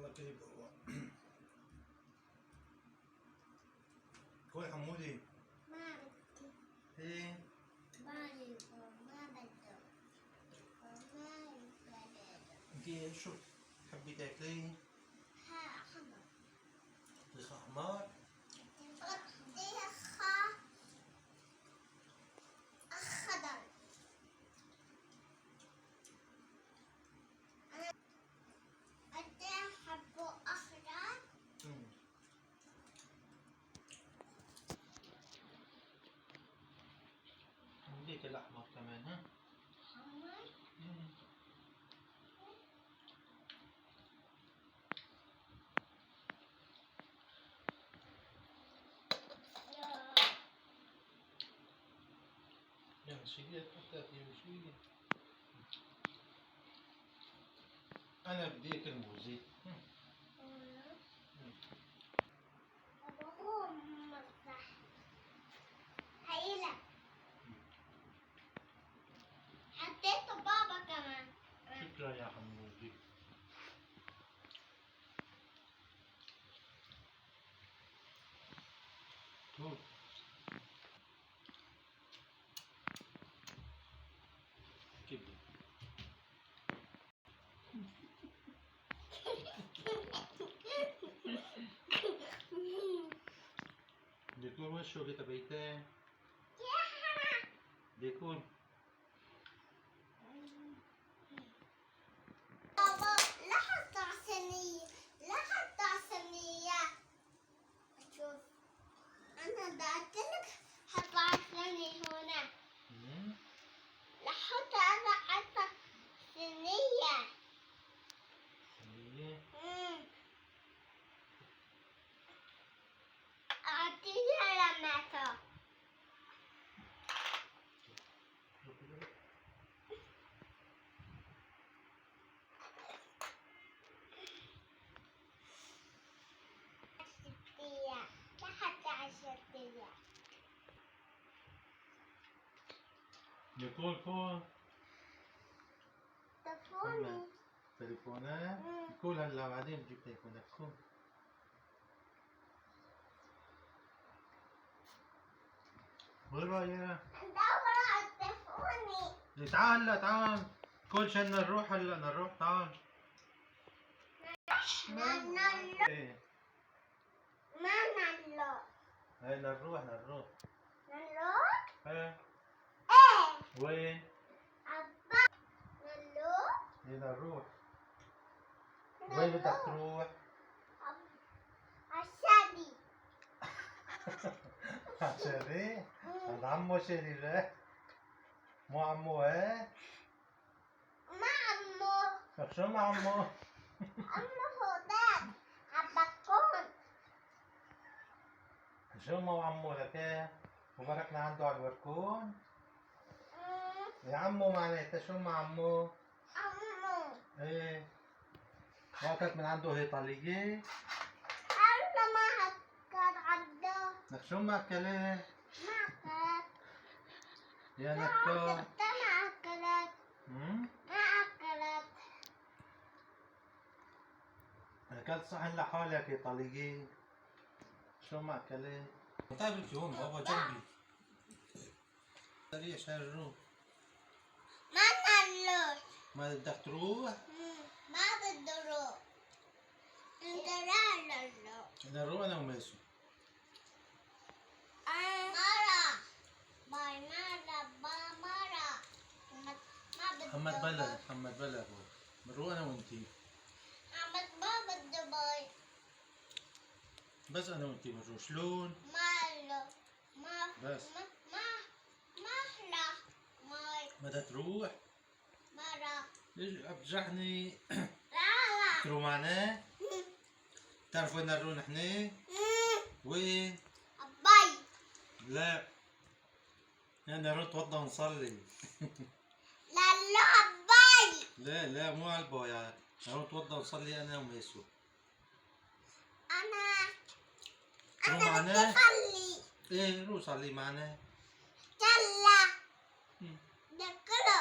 اوكي جوه. كل حمودي. ما بدي. ايه؟ ما بدي. ما بدي. انتي شو تحبي تاكلي؟ حمر. طبيخ حمار؟ طبيخ أخضر. أنت أحب أخضر؟ بديك الأحمر كمان ها؟ حمر؟ يلا شيلي الحتات شيلي. أنا بدي أكل موزي. أبغى مصح. هيلا. حطيت بابا كمان. شكرا يا حمودي. شوف كبدة. ديكور وشو كده بيتين؟ ديكور. بابا لا حط صينية. لا حط صينية. شوف أنا دعت لك حط صينية هنا. لا حط أنا حط صينية. أعطيها لمعته. لا حط عشرتية. ديكور فون. تلفوني. تليفونات؟ كل هلا بعدين بجيب تليفونك كل. وين رايح؟ ندور على تلفوني. تعال هلا تعال. كل شان نروح هلا نروح تعال. نلو. ايه ما نلو. هاي نروح. نلو؟ ايه ايه. وين؟ أبا. نلو. ايه نروح. وين بدك تروح؟ عالشادي. عشري؟ عند عمو شيري لا؟ مو عمو ايه؟ ما عمو. طب شو مع عمو؟ عمو هداك عالبلكون. شو مو عمو لك ايه؟ وبركنا عنده على البلكون؟ يا عمو معناتها شو مع عمو؟ عمو. ايه واكلت من عنده ايطالية؟ أنا ما أكل عنده. لك شو ما اكلت؟ ما أكلت. يا نكا. ما أكلت. ما أكلت. اكلت صحن لحالك ايطالية. شو ما اكلت؟ طيب هون بابا جنبي. سريع عشان نروح. ما نلو. ما بدك تروح؟ ما بدي أروح. أنت لا نلو. بدنا نروح انا وميسو. مرة. باي مرة. مرة. ما بدي. محمد بلد محمد بلد هو. بنروح انا وانتي. ما بدي باي. بس انا وانتي بنروح شلون؟ ما بس لا ماي. بدها تروح؟ مرة. ليش بتجحني؟ لا. تروح معنا؟ بتعرف وين نروح نحن؟ وين؟ باي. لا انا نروح نتوضى ونصلي. لا باي. لا مو على الباي. نروح نتوضى ونصلي انا وميسو. تروح معنا؟ بدي أصلي. ايه روح صلي معنا. يلا. دكرو.